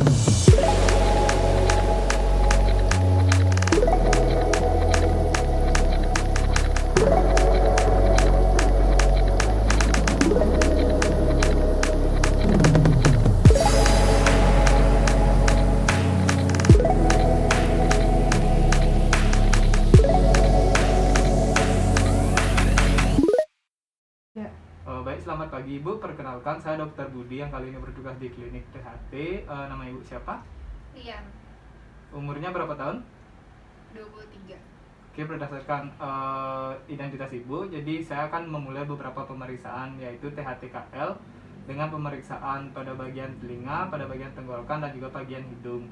Baik, selamat pagi Ibu. Perkenalkan, saya Dr. Budi yang kali ini bertugas di klinik THT. Nama Ibu siapa? Rian, Umurnya berapa tahun? 23. Oke, berdasarkan identitas Ibu, jadi saya akan memulai beberapa pemeriksaan, yaitu THT-KL dengan pemeriksaan pada bagian telinga, pada bagian tenggorokan, dan juga bagian hidung.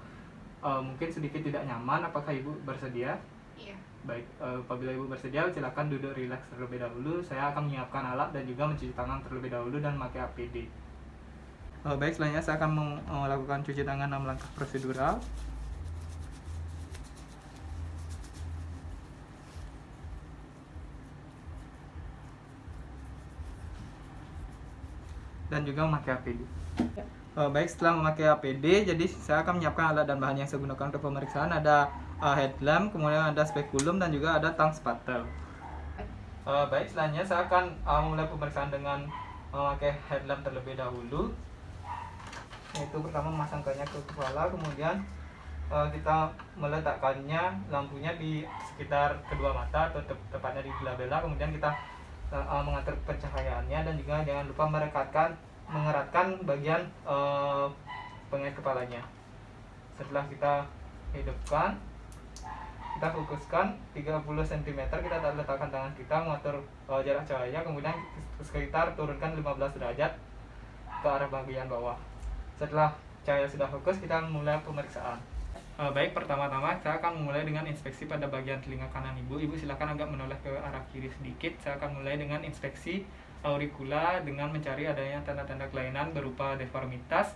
Mungkin sedikit tidak nyaman, apakah Ibu bersedia? Iya. Baik, apabila Ibu bersedia, silakan duduk rileks terlebih dahulu. Saya akan menyiapkan alat dan juga mencuci tangan terlebih dahulu dan memakai APD. Baik, selanjutnya saya akan melakukan cuci tangan 6 langkah prosedural. Dan juga memakai APD. Baik, setelah memakai APD, jadi saya akan menyiapkan alat dan bahan yang saya gunakan untuk pemeriksaan. Ada headlamp, kemudian ada spekulum, dan juga ada tang spatel. Baik, selanjutnya saya akan memulai pemeriksaan dengan memakai headlamp terlebih dahulu. Yaitu pertama memasangkannya ke kepala, kemudian kita meletakkannya lampunya di sekitar kedua mata atau tepatnya di glabella. Kemudian kita mengatur pencahayaannya dan juga jangan lupa mengeratkan bagian pengait kepalanya. Setelah kita hidupkan, kita fokuskan 30 cm, kita letakkan tangan kita mengatur jarak cahaya, kemudian sekitar turunkan 15 derajat ke arah bagian bawah. Setelah cahaya sudah fokus, kita mulai pemeriksaan. Baik, pertama-tama saya akan memulai dengan inspeksi pada bagian telinga kanan Ibu. Ibu silakan agak menoleh ke arah kiri sedikit. Saya akan mulai dengan inspeksi auricula dengan mencari adanya tanda-tanda kelainan berupa deformitas,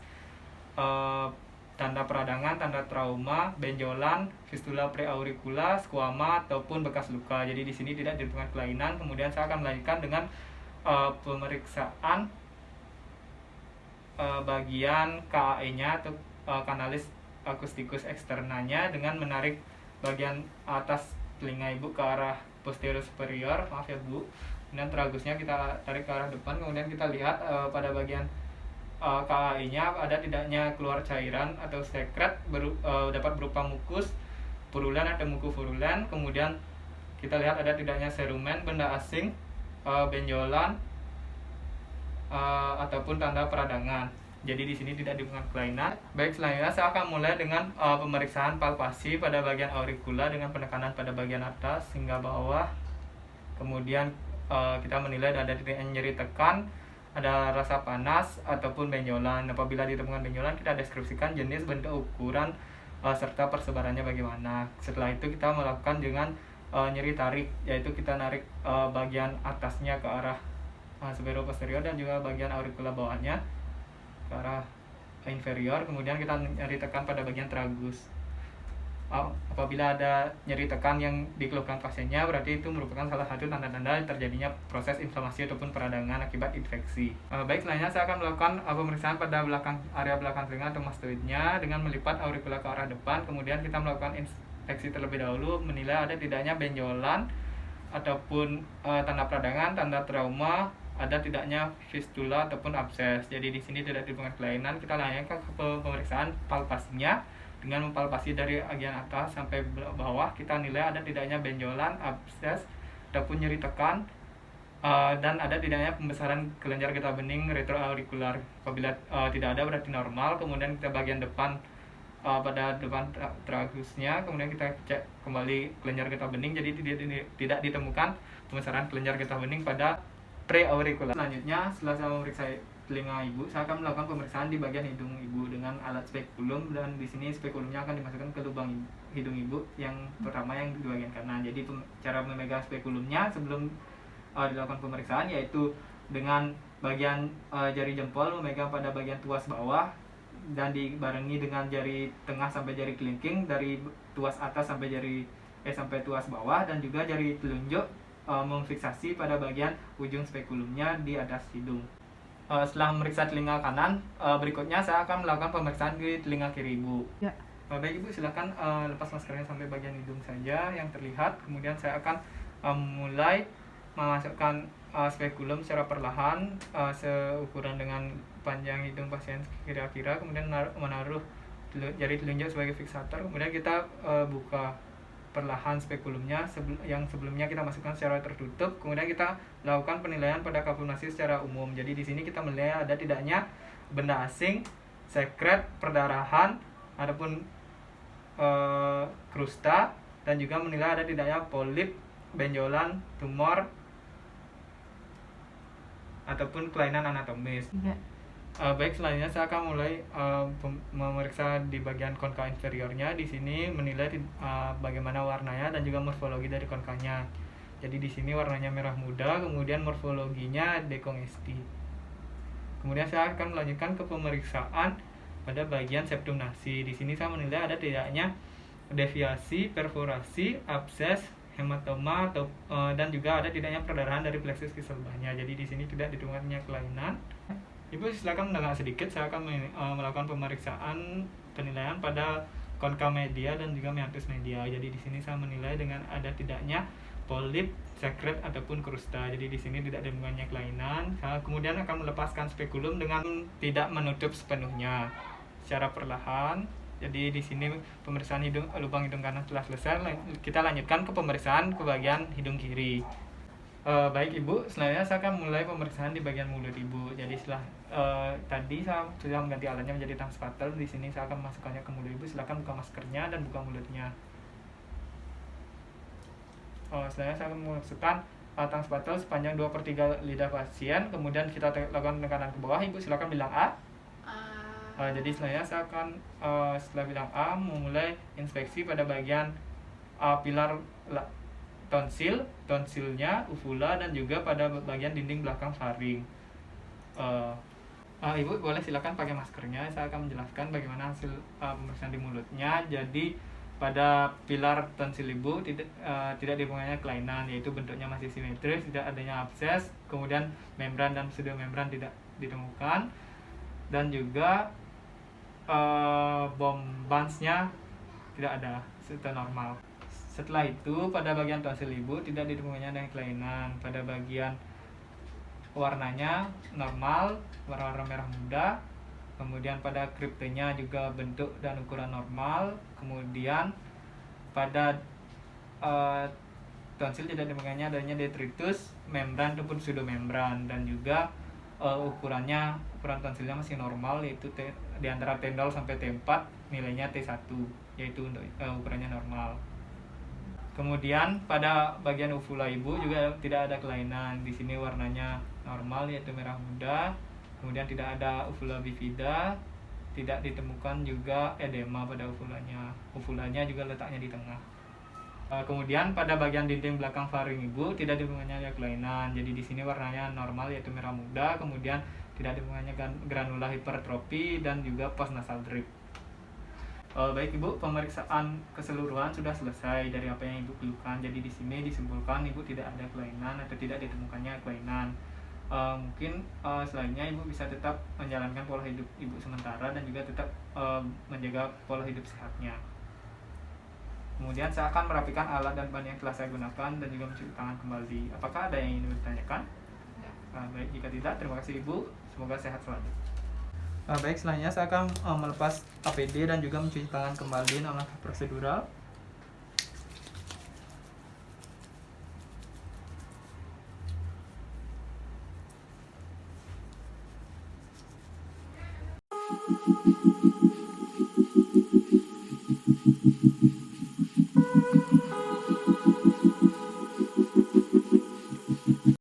tanda peradangan, tanda trauma, benjolan, fistula preauricula, squama ataupun bekas luka. Jadi di sini tidak ditemukan kelainan. Kemudian saya akan melanjutkan dengan pemeriksaan bagian KAE-nya atau kanalis akustikus eksternanya dengan menarik bagian atas telinga Ibu ke arah posterior superior, maaf ya Bu. Kemudian tragusnya kita tarik ke arah depan, kemudian kita lihat pada bagian KAI-nya ada tidaknya keluar cairan atau sekret dapat berupa mukus purulen atau muku purulen. Kemudian kita lihat ada tidaknya serumen, benda asing, benjolan ataupun tanda peradangan. Jadi di sini tidak ditemukan kelainan. Baik, selanjutnya saya akan mulai dengan pemeriksaan palpasi pada bagian auricula dengan penekanan pada bagian atas hingga bawah. Kemudian kita menilai ada nyeri tekan, ada rasa panas ataupun benjolan. Apabila ditemukan benjolan, kita deskripsikan jenis, bentuk, ukuran serta persebarannya bagaimana. Setelah itu kita melakukan dengan nyeri tarik, yaitu kita narik bagian atasnya ke arah superior posterior dan juga bagian auricula bawahnya ke arah inferior. Kemudian kita nyeri tekan pada bagian tragus. Apabila ada nyeri tekan yang dikeluhkan pasiennya, berarti itu merupakan salah satu tanda-tanda terjadinya proses inflamasi ataupun peradangan akibat infeksi. Baik, selanjutnya saya akan melakukan pemeriksaan pada area belakang telinga atau mastoidnya dengan melipat auricula ke arah depan. Kemudian kita melakukan inspeksi terlebih dahulu, menilai ada tidaknya benjolan ataupun tanda peradangan, tanda trauma, ada tidaknya fistula ataupun abses. Jadi di sini tidak ditemukan kelainan. Kita lanjutkan ke pemeriksaan palpasinya dengan mempalpasi dari bagian atas sampai bawah. Kita nilai ada tidaknya benjolan, abses ataupun nyeri tekan, dan ada tidaknya pembesaran kelenjar getah bening retroaurikular. Apabila tidak ada berarti normal. Kemudian kita bagian depan pada depan tragusnya, kemudian kita cek kembali kelenjar getah bening. Jadi tidak ditemukan pembesaran kelenjar getah bening pada preaurikular. Selanjutnya, setelah saya memeriksa telinga Ibu, saya akan melakukan pemeriksaan di bagian hidung Ibu dengan alat spekulum, dan di sini spekulumnya akan dimasukkan ke lubang hidung Ibu yang pertama yang di bagian kanan. Jadi cara memegang spekulumnya sebelum dilakukan pemeriksaan yaitu dengan bagian jari jempol memegang pada bagian tuas bawah dan dibarengi dengan jari tengah sampai jari kelingking, dari tuas atas sampai sampai tuas bawah, dan juga jari telunjuk memfiksasi pada bagian ujung spekulumnya di atas hidung. Setelah memeriksa telinga kanan, berikutnya saya akan melakukan pemeriksaan di telinga kiri Ibu. Ya. Baik Ibu, silakan lepas maskernya sampai bagian hidung saja yang terlihat. Kemudian saya akan mulai memasukkan spekulum secara perlahan, seukuran dengan panjang hidung pasien kira-kira. Kemudian menaruh jari telunjuk sebagai fiksator. Kemudian kita buka perlahan spekulumnya yang sebelumnya kita masukkan secara tertutup. Kemudian kita lakukan penilaian pada kalkulasi secara umum. Jadi di sini kita menilai ada tidaknya benda asing, sekret, perdarahan, ataupun krusta, dan juga menilai ada tidaknya polip, benjolan, tumor, ataupun kelainan anatomis. Ya. Baik, selanjutnya saya akan mulai memeriksa di bagian konka inferiornya. Di sini menilai bagaimana warnanya dan juga morfologi dari konkanya. Jadi di sini warnanya merah muda, kemudian morfologinya dekongesti. Kemudian saya akan melanjutkan ke pemeriksaan pada bagian septum nasi. Di sini saya menilai ada tidaknya deviasi, perforasi, abses, hematoma dan juga ada tidaknya perdarahan dari plexus kiselbahnya. Jadi di sini tidak ditemukannya kelainan. Ibu silakan mendengar sedikit, saya akan melakukan pemeriksaan penilaian pada konka media dan juga meatus media. Jadi di sini saya menilai dengan ada tidaknya polip, sekret ataupun krusta. Jadi di sini tidak ditemukannya kelainan. Saya kemudian akan melepaskan spekulum dengan tidak menutup sepenuhnya secara perlahan. Jadi di sini pemeriksaan lubang hidung kanan telah selesai. Kita lanjutkan ke pemeriksaan ke bagian hidung kiri. Baik Ibu, selanjutnya saya akan mulai pemeriksaan di bagian mulut Ibu. Jadi setelah tadi saya sudah mengganti alatnya menjadi tang spatel. Di sini saya akan memasukkannya ke mulut Ibu. Silakan buka maskernya dan buka mulutnya. Selanjutnya saya akan memasukkan tang spatel sepanjang 2/3 lidah pasien. Kemudian kita lakukan tekanan ke bawah. Ibu silakan bilang A. Jadi selanjutnya saya akan setelah bilang A memulai inspeksi pada bagian pilar tonsilnya, uvula, dan juga pada bagian dinding belakang faring. Ibu boleh silakan pakai maskernya. Saya akan menjelaskan bagaimana hasil pemeriksaan di mulutnya. Jadi pada pilar tonsil Ibu tidak ditemukannya kelainan, yaitu bentuknya masih simetris, tidak adanya abses, kemudian membran dan pseudomembran tidak ditemukan, dan juga bombansnya tidak ada, serta normal. Setelah itu pada bagian tonsil Ibu tidak ditemukannya dengan kelainan. Pada bagian warnanya normal, warna merah muda. Kemudian pada kriptenya juga bentuk dan ukuran normal. Kemudian pada tonsil tidak ditemukannya adanya detritus, membran ataupun pseudomembran, dan juga ukuran tonsilnya masih normal, yaitu di antara T0 sampai T4, nilainya T1, yaitu untuk ukurannya normal. Kemudian pada bagian uvula Ibu juga tidak ada kelainan. Di sini warnanya normal, yaitu merah muda. Kemudian tidak ada uvula bifida, tidak ditemukan juga edema pada uvulanya. Uvulanya juga letaknya di tengah. Kemudian pada bagian dinding belakang faring Ibu tidak ditemukannya kelainan. Jadi di sini warnanya normal, yaitu merah muda. Kemudian tidak ditemukannya granula hipertrofi dan juga postnasal drip. Baik Ibu, pemeriksaan keseluruhan sudah selesai dari apa yang Ibu keluhkan. Jadi di sini disimpulkan Ibu tidak ada kelainan atau tidak ditemukannya kelainan. Mungkin selainnya Ibu bisa tetap menjalankan pola hidup Ibu sementara dan juga tetap menjaga pola hidup sehatnya. Kemudian saya akan merapikan alat dan bahan yang telah saya gunakan dan juga mencuci tangan kembali. Apakah ada yang ingin ditanyakan? Baik, jika tidak, terima kasih Ibu. Semoga sehat selalu. Baik, selanjutnya saya akan melepas APD dan juga mencuci tangan kembali dalam langkah prosedural.